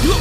Hello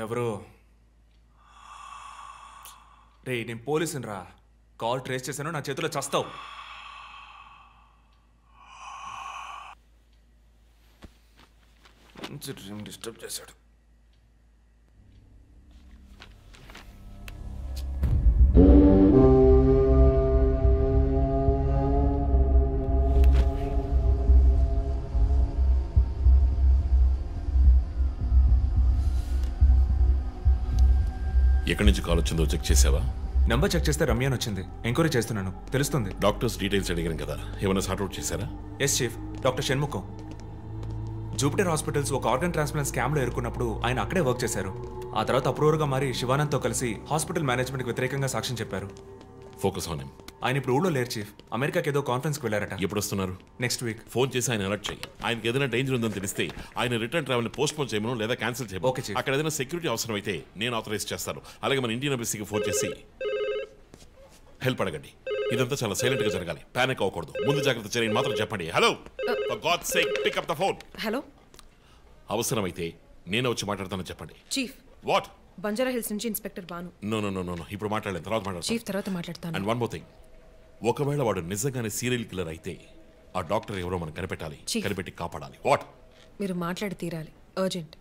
ఎవరు? రే నేను పోలీసుని రా. కాల్ ట్రేస్ చేశాను, నా చేతిలో చస్తావు. మంచి డ్రీమ్ డిస్టర్బ్ చేశాడు. ఎక్కడి నుంచి కాల్ వచ్చిందో చెక్ చేసావా? నంబర్ చెక్ చేస్తే రమ్య అని వచ్చింది. ఎంక్వైరీ చేస్తున్నాను, తెలుస్తుంది. డాక్టర్స్ డీటెయిల్స్ అడిగాను కదా, ఏమైనా సార్ట్అవుట్ చేశారా? Yes chief, doctor Shanmukham. Jupiter hospitals ఒక ఆర్గన్ ట్రాన్స్ప్లాంట్ స్కామ్లో ఎరుకున్నప్పుడు ఆయన అక్కడే వర్క్ చేశారు. ఆ తర్వాత అప్రూవర్గా మారి శివానంద్తో కలిసి హాస్పిటల్ మేనేజ్మెంట్కి వ్యతిరేకంగా సాక్ష్యం చెప్పారు. Focus on him. ఆయన ఇప్పుడు ఊళ్ళో లేరు చీఫ్, అమెరికాకి ఏదో కాన్ఫరెన్స్కి వెళ్ళారట. ఎప్పుడు వస్తున్నారు? Next week. ఫోన్ చేసి ఆయన అలర్ట్ చేయి. ఆయనకి ఏదైనా డేంజర్ ఉందని తెలిస్తే ఆయన రిటర్న్ ట్రావెల్ పోస్ట్ పోన్ చేయమను లేదా క్యాన్సిల్ చేయమను. Okay chief. అక్కడ ఏదైనా సెక్యూరిటీ అవసరం అయితే నేను ఆథరైజ్ చేస్తాను. అలాగే మన ఇండియన్ ఎంబసీకి ఫోన్ చేసి హెల్ప్ అడగండి. ఇదంతా చాలా సైలెంట్ గా జరగాలి, పానిక్ అవ్వకూడదు. ముందు జాగ్రత్త చర్యని మాత్రం చెప్పండి. Hello, for God's sake pick up the phone. Hello, అవసరమైతే నేను వచ్చి మాట్లాడతానని చెప్పండి. చీఫ్. వాట్? బంజారా హిల్స్ నుంచి inspector Bhanu. No no no no, ఇప్పుడు మాట్లాడలేదు, తర్వాత మాట్లాడతాను. చీఫ్ తర్వాత మాట్లాడతాను. అండ్ వన్ మోర్ థింగ్, ఒకవేళ వాడు నిజంగానే సీరియల్ కిల్లర్ అయితే ఆ డాక్టర్ ఎవరో మనం కనిపెట్టాలి, కనిపెట్టి కాపాడాలి. వాట్? మీరు మాట్లాడి తీరాలి, అర్జెంట్.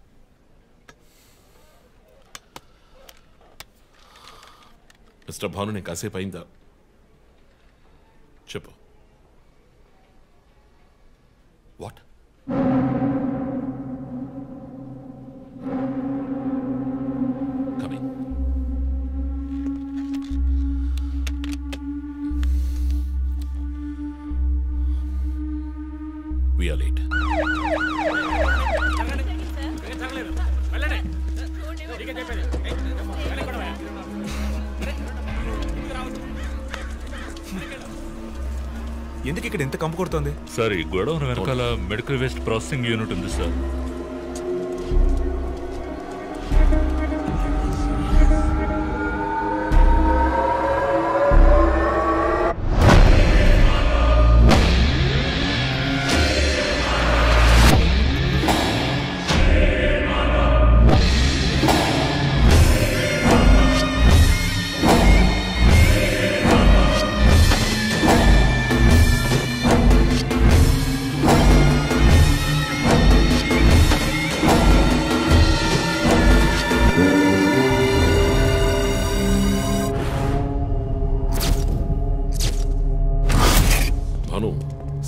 మిస్టర్ భాను, నేను కాసేపు అయిందా? చెప్పు. What? Coming. We are late. ఎందుకు ఇక్కడ ఎంత కంపు కొడుతోంది? సార్, ఈ గొడవన వెనకాల మెడికల్ వేస్ట్ ప్రాసెసింగ్ యూనిట్ ఉంది సార్.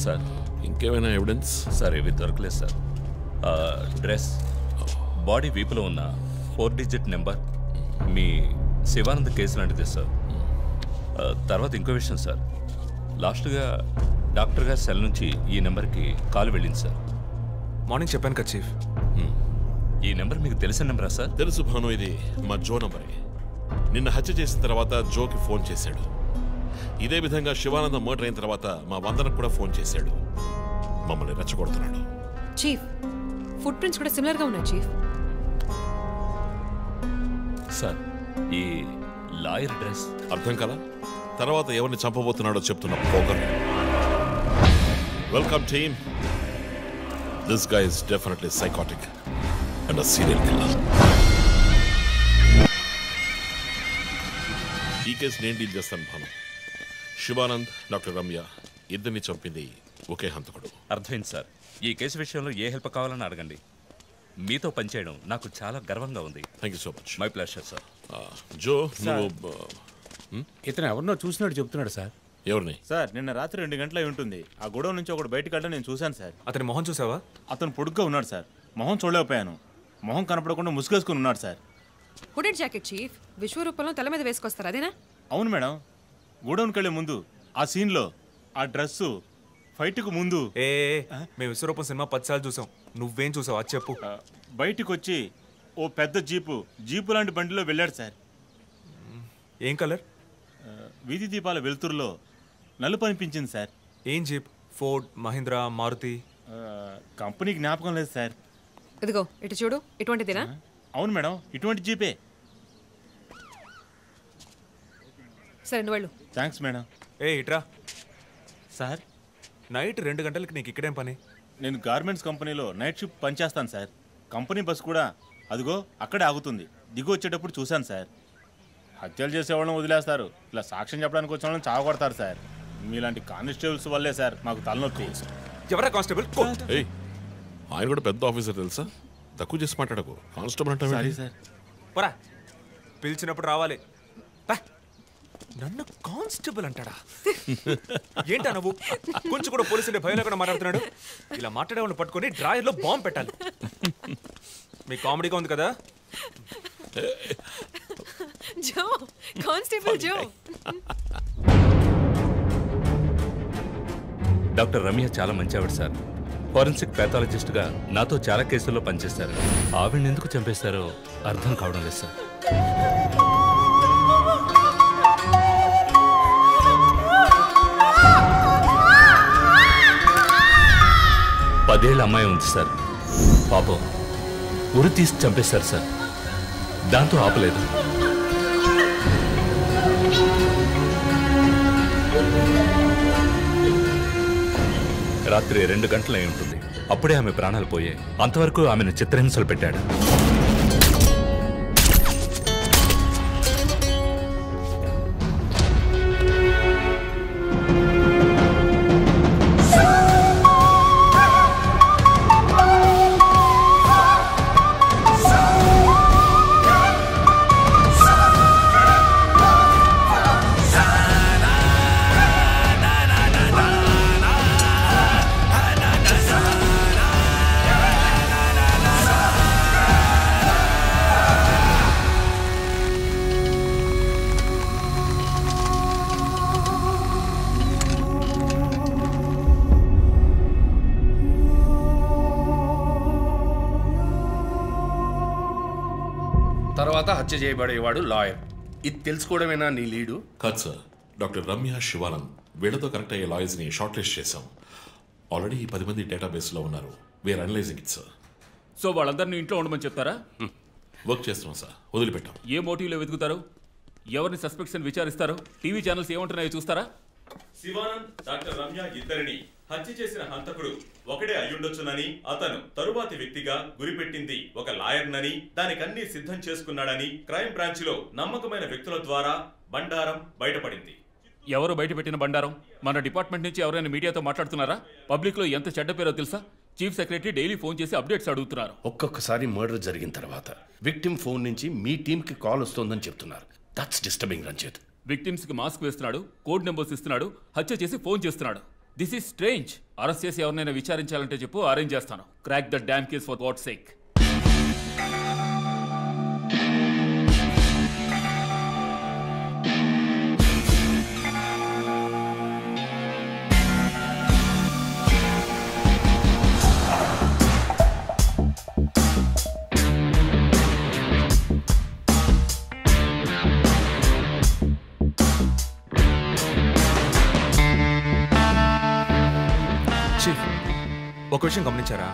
సార్, ఇంకేమైనా ఎవిడెన్స్? సార్, ఇవి దొరకలేదు సార్. డ్రెస్, బాడీ వీపులో ఉన్న 4 డిజిట్ నెంబర్ మీ శివానంద్ కేసు లాంటిదే సార్. తర్వాత ఇంకో విషయం సార్, లాస్ట్గా డాక్టర్ గారి సెల్ నుంచి ఈ నెంబర్కి కాల్ వెళ్ళింది సార్. మార్నింగ్ చెప్పాను కదా చీఫ్. ఈ నెంబర్ మీకు తెలిసిన నెంబరా సార్? తెలుసు భాను, ఇది మా జో నంబరే. నిన్న హత్య చేసిన తర్వాత జోకి ఫోన్ చేశాడు. ఇదే విధంగా శివానందం మర్డర్ అయిన తర్వాత మా వందనకు కూడా ఫోన్ చేశాడు. మమ్మల్ని రెచ్చగొడుతున్నాడు. చీఫ్, ఫుట్ ప్రింట్స్ కూడా సిమిలర్ గా ఉన్నాయి చీఫ్. సార్, ఈ లాయర్ డ్రెస్ అర్థం కదా? తర్వాత ఎవరిని చంపబోతున్నాడో చెప్తున్నా poker. Welcome team. This guy is definitely psychotic and a serial killer. ఈ కేసు నేను డీల్ చేస్తాను భాను. శివానంద్, డాక్టర్ రమ్య ఇద్దరిని చంపింది ఒకే హంతకుడు. అర్థమైంది సార్. ఈ కేసు విషయంలో ఏ హెల్ప్ కావాలని అడగండి. మీతో పనిచేయడం నాకు చాలా గర్వంగా ఉంది. Thank you so much. My pleasure sir. జో, నువ్వు ఇతను ఎవరినో చూసినట్టు చెప్తున్నాడు సార్. ఎవరిని? సార్ నిన్న రాత్రి 2 గంటల అయి ఉంటుంది. ఆ గొడవ నుంచి ఒకడు బయటకు వెళ్ళడం నేను చూశాను సార్. అతని మొహం చూసావా? అతను పొడుగ్గా ఉన్నాడు సార్. మొహం చూడలేకపోయాను. మొహం కనపడకుండా ముసుగేసుకుని ఉన్నాడు సార్. హుడెడ్ జాకెట్ చీఫ్, విశ్వరూపంలో తల మీద వేసుకొస్తారు అదేనా? అవును మేడం. గోడౌన్కి వెళ్ళే ముందు ఆ సీన్లో ఆ డ్రెస్సు ఫైట్కు ముందు మేము విశ్వరూపం సినిమా 10 సార్లు చూసాం. నువ్వేం చూసావు అది చెప్పు. బయటకు వచ్చి ఓ పెద్ద జీపు లాంటి బండిలో వెళ్ళాడు సార్. ఏం కలర్? వీధి దీపాల వెలుతురులో నలుపు అనిపించింది సార్. ఏం jeep? Ford, Mahindra, Maruti? Company జ్ఞాపకం లేదు సార్. ఇదిగో ఇటు చూడు, ఇటువంటిదేనా? అవును మేడం, ఇటువంటి జీపే. సరే నువ్వు వెళ్ళు. Thanks madam. ఇట్రా సార్. నైట్ 2 గంటలకి నీకు ఇక్కడేం పని? నేను గార్మెంట్స్ కంపెనీలో నైట్ షిఫ్ట్ పనిచేస్తాను సార్. కంపెనీ బస్ కూడా అదిగో అక్కడే ఆగుతుంది. దిగు వచ్చేటప్పుడు చూశాను సార్. హత్యలు చేసేవాళ్ళని వదిలేస్తారు, ఇలా సాక్ష్యం చెప్పడానికి వచ్చిన వాళ్ళని చావగొడతారు సార్. మీలాంటి కానిస్టేబుల్స్ వల్లే సార్ మాకు తలనొప్పి. ఎవరా కానిస్టేబుల్? ఆయన కూడా పెద్ద ఆఫీసర్ తెలుసా? తక్కువ చేసి మాట్లాడకు. కానిస్టేబుల్ అంటే సార్. పరా, పిలిచినప్పుడు రావాలి. నన్ను కానిస్టేబుల్ అంటాడా? ఏంటా నువ్వు? కొంచెం కూడా పోలీసుండే భయం లేకుండా మాట్లాడుతున్నాడు. ఇలా మాట్లాడే వాళ్ళని పట్టుకొని డ్రాయర్లో బాంబు పెట్టాలి. మీ కామెడీగా ఉంది కదా? జో, కానిస్టేబుల్ జో. డాక్టర్ రమ్య చాలా మంచి ఆవిడ సార్. ఫోరెన్సిక్ ప్యాథాలజిస్ట్గా నాతో చాలా కేసుల్లో పనిచేస్తారు. ఆవిడని ఎందుకు చంపేశారో అర్థం కావడం లేదు సార్. పదేళ్ళ అమ్మాయి ఉంది సార్. పాపం ఉరి తీసి చంపేశారు సార్. దాంతో ఆపలేదు. రాత్రి 2 గంటలు అయి ఉంటుంది. అప్పుడే ఆమె ప్రాణాలు పోయాయి. అంతవరకు ఆమెను చిత్రహింసలు పెట్టాడు. తర్వాత హత్య చేయబడేవాడు లాయర్. ఇది తెలుసుకోవడమేనా నీ లీడు? కాదు సార్. డాక్టర్ రమ్య, శివానంద్ వీళ్ళతో కనెక్ట్ అయ్యే లాయర్స్ని షార్ట్ లిస్ట్ చేశాం. ఆల్రెడీ 10 మంది డేటాబేస్లో ఉన్నారు. We're analysing it sir. So వాళ్ళందరినీ ఇంట్లో ఉండమని చెప్తారా? వర్క్ చేస్తున్నాం సార్, వదిలిపెట్టాం. ఏ మోటివ్లో వెతుకుతారు? ఎవరిని సస్పెక్ట్స్ అని విచారిస్తారు? టీవీ ఛానల్స్ ఏమంటున్నాయో చూస్తారా? శివానంద్, డాక్టర్ రమ్య ఇద్దరిని హత్య చేసిన హంతకుడు ఒకడే అయ్యుండొచ్చునని, అతను తరువాతి వ్యక్తిగా గురిపెట్టింది ఒక లాయర్నని, దానికన్నీ సిద్ధం చేసుకున్నాడని క్రైమ్ బ్రాంచ్లో నమ్మకమైన వ్యక్తుల ద్వారా బండారం బయటపడింది. ఎవరు బయటపెట్టిన బండారం? మన డిపార్ట్మెంట్ నుంచి ఎవరైనా మీడియాతో మాట్లాడుతున్నారా? పబ్లిక్లో ఎంత చెడ్డ పేరో తెలుసా? చీఫ్ సెక్రటరీ డైలీ ఫోన్ చేసి అప్డేట్స్ అడుగుతున్నారు. ఒక్కొక్కసారి మర్డర్ జరిగిన తర్వాత విక్టిమ్ ఫోన్ నుంచి మీ టీంకి కాల్ వస్తుందని చెప్తున్నారు. That's disturbing Ranjith. విక్టిమ్స్ కి మాస్క్ వేస్తున్నాడు, కోడ్ నెంబర్స్ ఇస్తున్నాడు, హత్య చేసి ఫోన్ చేస్తున్నాడు. This is strange. అరెస్ట్ చేసి ఎవరినైనా విచారించాలంటే చెప్పు, అరేంజ్ చేస్తాను. Crack the damn case for God's sake. ఒక విషయం గమనించారా?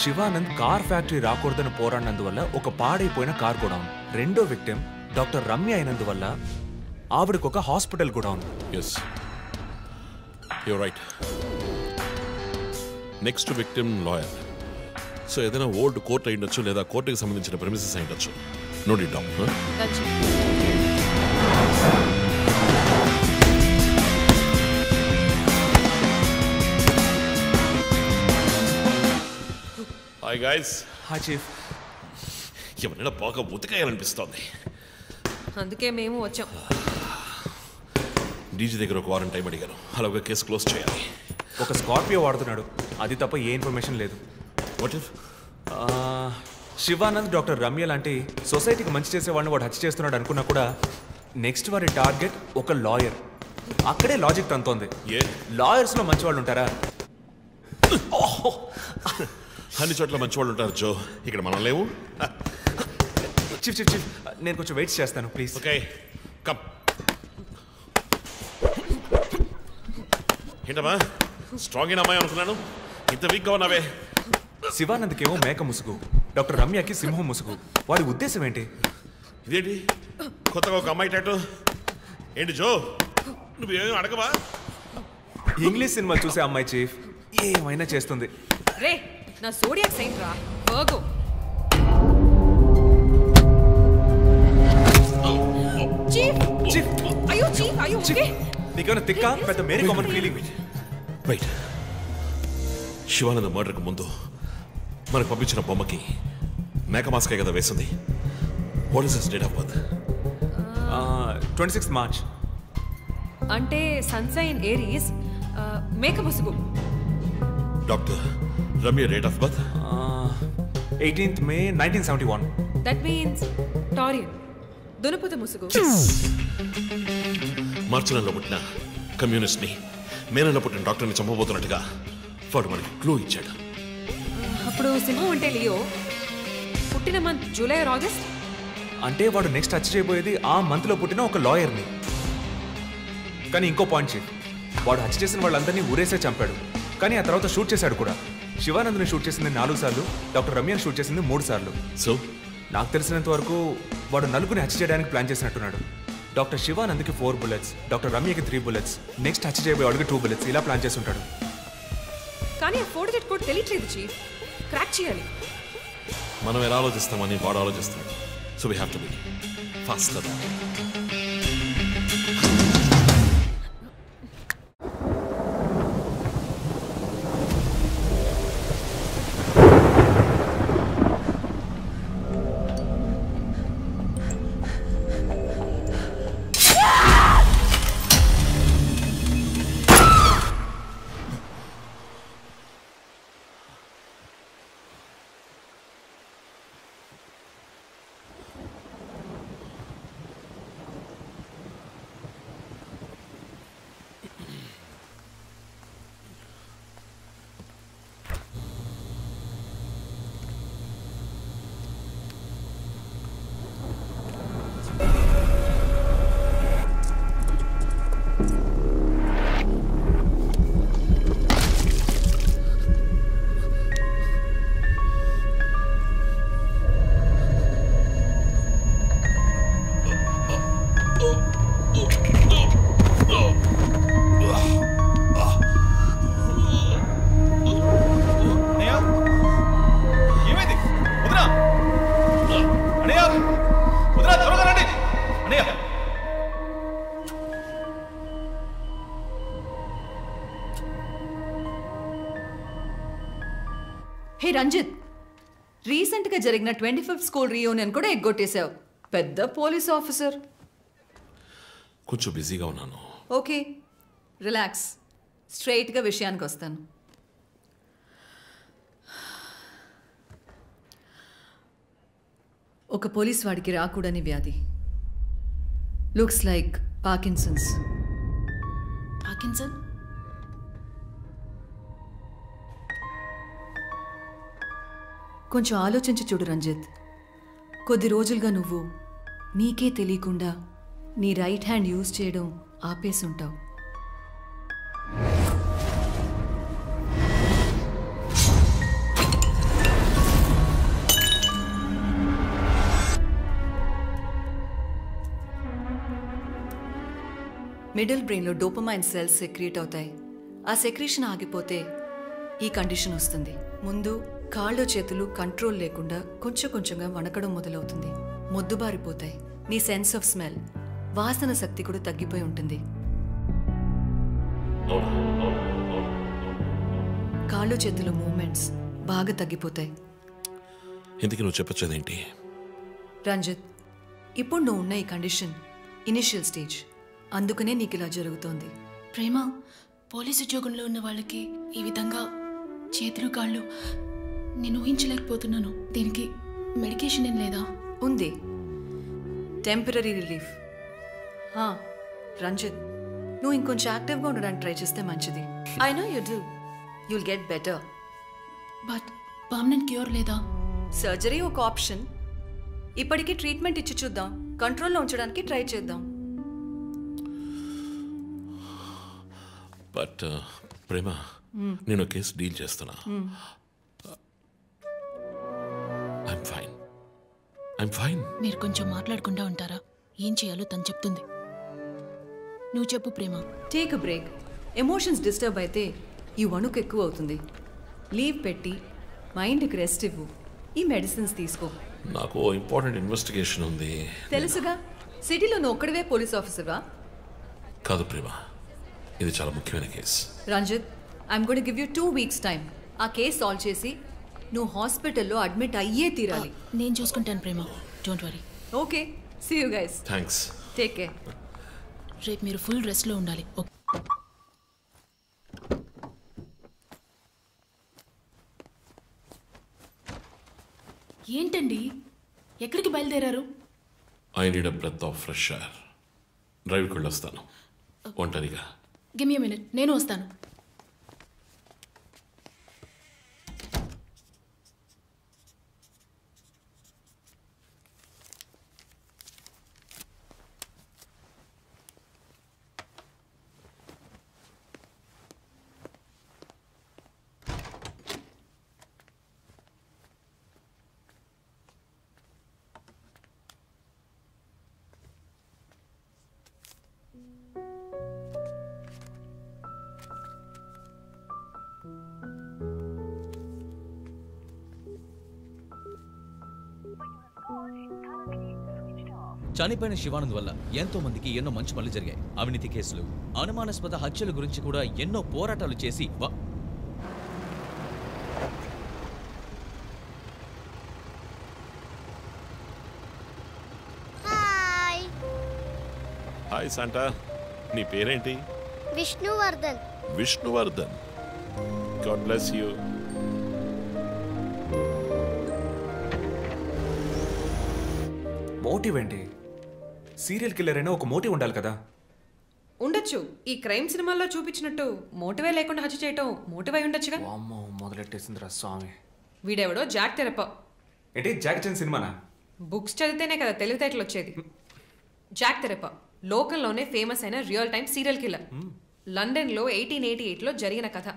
శివానంద్ కార్ ఫ్యాక్టరీ రాకూడదని పోరాడినందువల్ల ఒక పాడైపోయిన కార్ కూడా ఉంది. రెండో విక్టిమ్ డాక్టర్ రమ్య అయినందువల్ల ఆవిడకు ఒక హాస్పిటల్ కూడా ఉంది. Yes, you right. Next victim lawyer. So ఏదైనా ఓల్డ్ కోర్ట్ అయి ఉండొచ్చు, లేదా కోర్టుకి సంబంధించిన ప్రెమిసెస్ అయి ఉండొచ్చు. Note it down. Hi guys. Hi chief. ఎవరైనా బాగా ఉతకాయాలనిపిస్తోంది. అందుకే మేము వచ్చాం. డీజీ దగ్గర ఒక వారం టైం అడిగాను. అలాగే కేసు క్లోజ్ చేయాలి. ఒక స్కార్పియో వాడుతున్నాడు, అది తప్ప ఏ ఇన్ఫర్మేషన్ లేదు. What if Shivanand, doctor Ramya లాంటి సొసైటీకి మంచి చేసేవాడిని వాడు హత్య చేస్తున్నాడు అనుకున్నా కూడా నెక్స్ట్ వారి టార్గెట్ ఒక లాయర్. అక్కడే లాజిక్ తంతోంది. లాయర్స్లో మంచి వాళ్ళు ఉంటారా? అన్ని చోట్ల మంచి వాళ్ళు ఉంటారు జో, ఇక్కడ మనం లేవు. చీఫ్ చీఫ్ చీఫ్, నేను కొంచెం వెయిట్ చేస్తాను ప్లీజ్. Okay come. ఏంటమ్మా స్ట్రాంగ్ అయిన అమ్మాయి అనుకున్నాను, ఇంత వీక్గా ఉన్నావే. శివానంద్కేమో మేక ముసుగు, డాక్టర్ రమ్యకి సింహం ముసుగు. వాడి ఉద్దేశం ఏంటి? ఇదేంటి కొత్తగా ఒక అమ్మాయి టాటూ ఏంటి జో? నువ్వేమీ అడగవా? ఇంగ్లీష్ సినిమా చూసే అమ్మాయి చీఫ్, ఏమైనా చేస్తుంది. రే నా సోడియాక్ సైన్ రా వర్గో. చీఫ్ చీఫ్ అయ్యో చీఫ్ అయ్యో ఓకే. నీకేమైనా తిక్క పెద్ద మేరీ కామన్ ఫీలింగ్? రైట్, శివానంద మర్డర్కి ముందు మనకు పంపించిన బొమ్మకి మేక మాస్కే కదా వేసింది. What is his date of birth? 26 March. అంటే సన్సైన్ ఏరీస్, మేక ముసుగు. Doctor Ramya date of birth 18th May 1971. That means Taurean, దునపుత ముసుగు. మార్చి నెలలో పుట్టిన కమ్యూనిస్ట్ని మే నెలలో పుట్టిన డాక్టర్ని చంపబోతున్నట్టుగా వాడు మనకి క్లూ ఇచ్చాడు. అప్పుడు సింహం అంటే లియో, పుట్టిన మంత్ జూలై ఆర్ ఆగస్ట్. అంటే వాడు నెక్స్ట్ హత్య చేయబోయేది ఆ మంత్లో పుట్టిన ఒక లాయర్ని. కానీ ఇంకో పాయింట్ చీఫ్, వాడు హత్య చేసిన వాళ్ళందరినీ ఊరేసే చంపాడు, కానీ ఆ తర్వాత షూట్ చేశాడు కూడా. శివానంద్ని షూట్ చేసింది 4 సార్లు, డాక్టర్ రమ్యని షూట్ చేసింది 3 సార్లు. సో నాకు తెలిసినంత వరకు వాడు నలుగురిని హత్య చేయడానికి ప్లాన్ చేసినట్టున్నాడు. డాక్టర్ శివానంద్కి 4 bullets, డాక్టర్ రమ్యకి 3 bullets, నెక్స్ట్ హత్య చేయబోయేవాడికి 2 bullets, ఇలా ప్లాన్ చేసి ఉంటాడు. కానీ ఆ 4 digit కోడ్ తెలియట్లేదు చీఫ్, క్రాక్ చేయాలి. మనం ఎలా ఆలోచిస్తామని వాడు ఆలోచిస్తాడు. So we have to be faster. Hey Ranjith, రీసెంట్గా జరిగిన 25th స్కూల్ రీయూనియన్ కూడా ఎగ్గొట్టేశావు. పెద్ద పోలీస్ ఆఫీసర్. కొంచెం బిజీగా ఉన్నాను. ఓకే రిలాక్స్, స్ట్రైట్గా విషయానికి వస్తాను. ఒక పోలీస్ వాడికి రాకూడని వ్యాధి, లుక్స్ లైక్ పార్కిన్సన్స్. పార్కిన్సన్? కొంచెం ఆలోచించి చూడు రంజిత్. కొద్ది రోజులుగా నువ్వు నీకే తెలియకుండా నీ రైట్ హ్యాండ్ యూజ్ చేయడం ఆపేసుంటావు. మిడిల్ బ్రెయిన్లో డోపమైన్ సెల్స్ సెక్రియేట్ అవుతాయి. ఆ సెక్రీషన్ ఆగిపోతే ఈ కండిషన్ వస్తుంది. ముందు కాళ్ళు చేతులు కంట్రోల్ లేకుండా కొంచెం కొంచెంగా వణకడం మొదలవుతుంది. మొద్దుబారిపోతాయి. నీ సెన్స్ ఆఫ్ స్మెల్, వాసన శక్తి కూడా తగ్గిపోయి ఉంటుంది. కాళ్ళు చేతుల మూమెంట్స్ బాగా తగ్గిపోతాయి. ఎందుకు నువ్వు చెప్పొచ్చేదేంటి? రంజిత్, ఇప్పుడు నువ్వు ఉన్న ఈ కండిషన్ ఇనిషియల్ స్టేజ్. అందుకనే నీకు ఇలా జరుగుతోంది. ప్రేమ, పోలీసు ఉద్యోగంలో ఉన్న వాళ్ళకి ఈ విధంగా చేతులు కాళ్ళు నేను ఊహించలేకపోతున్నాను. దీనికి మెడికేషన్ ఏం లేదా? ఉంది, టెంపరీ రిలీఫ్. రంజిత్, నువ్వు ఇంకొంచెం యాక్టివ్గా ఉండడానికి ట్రై చేస్తే మంచిది. I know you do, you'll get better. But permanent cure లేదా? సర్జరీ ఒక ఆప్షన్. ఇప్పటికీ ట్రీట్మెంట్ ఇచ్చి చూద్దాం, కంట్రోల్లో ఉంచడానికి ట్రై చేద్దాం. బట్ ప్రేమ, నేను కేసు డీల్ చేస్తున్నా. I'm fine. మీరు కొంచెం మాట్లాడకుండా ఉంటారా? ఏం చేయాలో తను చెప్తుంది. నువ్వు చెప్పు Prema. Take a break. Emotions disturb అయితే ఈ వణుకు ఎక్కువ అవుతుంది. లీవ్ పెట్టి మైండ్కి రెస్ట్ ఇవ్వు. ఈ మెడిసిన్స్ తీసుకో. నాకు ఇంపార్టెంట్ ఇన్వెస్టిగేషన్ ఉంది. తెలుసుగా, సిటీలో నువ్వు ఒక్కడివే పోలీస్ ఆఫీసర్వా? కాదు ప్రేమ, ఇది చాలా ముఖ్యమైన case. Ranjith, I'm going to give you 2 weeks time. ఆ కేసు సాల్వ్ చేసి నువ్వు హాస్పిటల్లో అడ్మిట్ అయ్యే తీరాలి. నేను చూసుకుంటాను Prema, don't worry. Okay, see you guys. Thanks. Take care. రేపు మీరు ఫుల్ రెస్ట్లో ఉండాలి. ఏంటండి, ఎక్కడికి బయలుదేరారు? I need a breath of fresh air. డ్రైవ్కి వెళ్ళొస్తాను ఒంటరిగా. గివ్ మీ ఎ మినిట్, నేను వస్తాను. చనిపోయిన శివానంద్ వల్ల ఎంతో మందికి ఎన్నో మంచి పనులు జరిగాయి. అవినీతి కేసులు, అనుమానాస్పద హత్యల గురించి కూడా ఎన్నో పోరాటాలు చేసి హాయ్ శాంటా, నీ పేరేంటి? Vishnuvardhan. Vishnuvardhan. God bless you. Motive ఏంటి? సీరియల్ కిల్లర్ అయినా ఒక మోటివ్ ఉండాలి కదా. ఉండొచ్చు. ఈ క్రైమ్ సినిమాల్లో చూపించినట్టు మోటివే లేకుండా హత్య చేయటం మోటివ్ అయి ఉండొచ్చుగా. అమ్మో, మొదలెట్టేసిందిరా స్వామి. వీడెవడో జాక్ తెరప. ఏంటి జాక్ చాన్ సినిమానా? బుక్స్ చదివితేనే కదా తెలివితేటలు వచ్చేది. జాక్ తెరప లోకల్లోనే ఫేమస్ అయిన రియల్ టైమ్ సీరియల్ కిల్లర్. లండన్లో 1888లో జరిగిన కథ.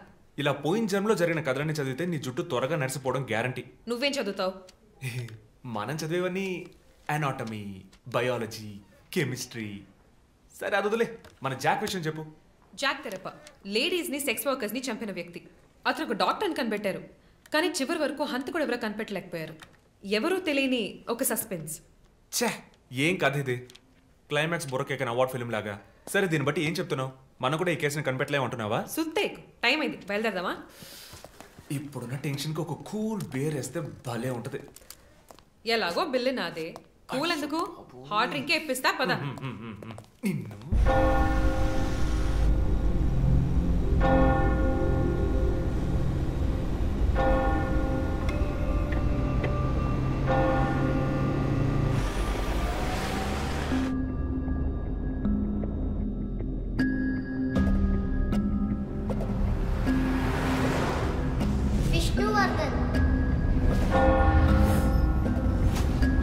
ఇలా పోయిన జన్మలో జరిగిన కథలన్నీ చదివితే నీ జుట్టు త్వరగా నడిచిపోవడం గ్యారంటీ. నువ్వేం చదువుతావు? మనం చదివేవన్నీ అనాటమీ, బయాలజీ, కెమిస్ట్రీ. సరే అదులే, మన జాక్ విషయం చెప్పు. జాక్ తెరప లేడీస్ని, సెక్స్ వర్కర్స్ని చంపిన వ్యక్తి. అతను ఒక డాక్టర్ని కనిపెట్టారు, కానీ చివరి వరకు హంతకుడు ఎవరో కనిపెట్టలేకపోయారు. ఎవరూ తెలియని ఒక సస్పెన్స్. ఛే, ఏం కథ ఇది? క్లైమాక్స్ బొరకేకన్ అవార్డ్ ఫిల్మ్ లాగా. సరే, దీన్ని బట్టి ఏం చెప్తున్నావు? మనం కూడా ఈ కేసుని కనిపెట్టలేమంటున్నావా? సుత్తేక్, టైం అయింది, బయలుదేరదామా? ఇప్పుడున్న టెన్షన్కి ఒక కూల్ బేర్ వేస్తే భలే ఉంటుంది. ఎలాగో బిల్లు నాదే, కూల్ ఎందుకు? హాట్ డ్రింకే ఇప్పిస్తా, పద.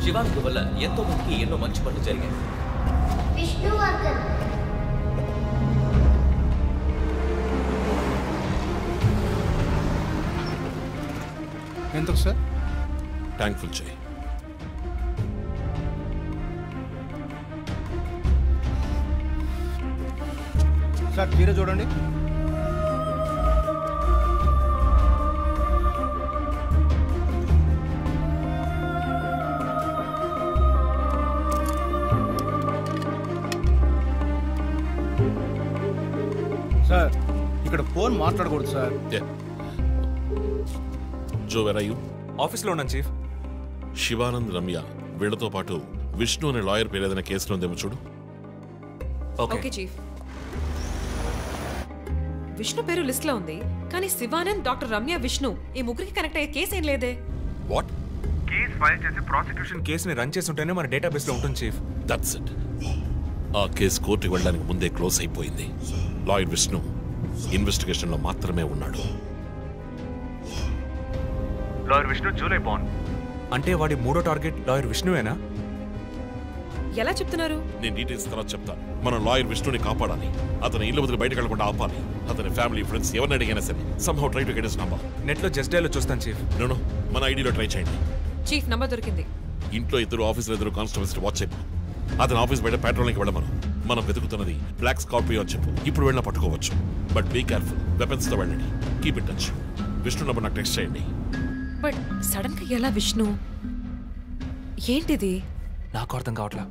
శివానంద్ వల్ల ఎంతో మందికి ఎన్నో మంచి పనులు జరిగాయి. విష్ణువర్ధన్. ఎందుకు సార్? థ్యాంక్ఫుల్ చేయి. సార్ మీరే చూడండి. సార్ ఇక్కడ ఫోన్ మాట్లాడకూడదు sir. Joe, where are you? ఆఫీస్లో ఉన్నాను చీఫ్. శివానంద్, రమ్య వీళ్లతో పాటు విష్ణు అనే లాయర్ పేరు ఏదైనా కేసులో ఉందేమో చూడు. Okay chief. విష్ణు పేరు లిస్ట్ లో ఉంది, కానీ శివానంద్, డాక్టర్ రమ్య, విష్ణు ఈ ముగ్గురికి కనెక్ట్ అయ్యే కేసు ఏం లేదే. వాట్? కేస్ ఫైల్ చేసి ప్రాసిక్యూషన్ కేసుని రన్ చేసి ఉంటేనే మన డేటాబేస్ లో ఉంటుంది చీఫ్. That's it. ఆ కేసు కోర్టుకి వెళ్ళడానికి ముందే క్లోజ్ అయిపోయింది. లాయర్ విష్ణు ఇన్వెస్టిగేషన్ లో మాత్రమే ఉన్నాడు. లాయర్ విష్ణు జూలై బాండ్ అంటే వాడి మూడో టార్గెట్ లాయర్ విష్ణువేనా? ఎలా చెప్తున్నారు? నేను డీటెయిల్స్ తర్వాత చెప్తాను. మనం లాయర్ విష్ణుని కాపాడాలి. అతను ఇల్లు వదిలి బయటకు వెళ్లకుండా ఆపాలి. అతని ఫ్యామిలీ ఫ్రెండ్స్ ఎవరిని అడిగినా సరే somehow try to get his number. Net లో జస్ట్ డైల్ చూస్తాను చీఫ్. నో మన ఐడిలో ట్రై చేయండి. చీఫ్ నంబర్ దొరికింది. ఇంట్లో ఆఫీసులో ఇద్దరు కానిస్టేబుల్స్ వాచ్ చెప్పు. అతను ఆఫీస్ బయట పెట్రోలింగ్కి వెళ్ళమను. మనం వెతుకుతున్నది బ్లాక్ స్కార్పియో అని చెప్పు. ఇప్పుడు వెళ్ళినా పట్టుకోవచ్చు. But be careful. వెపన్స్ తో వెళ్ళండి. Keep it touch. Vishnu number నాకు టెక్స్ట్ చేయండి. బట్ సడన్ గా ఎలా విష్ణు? ఏంటిది? నాకు అర్థం కావట్లా.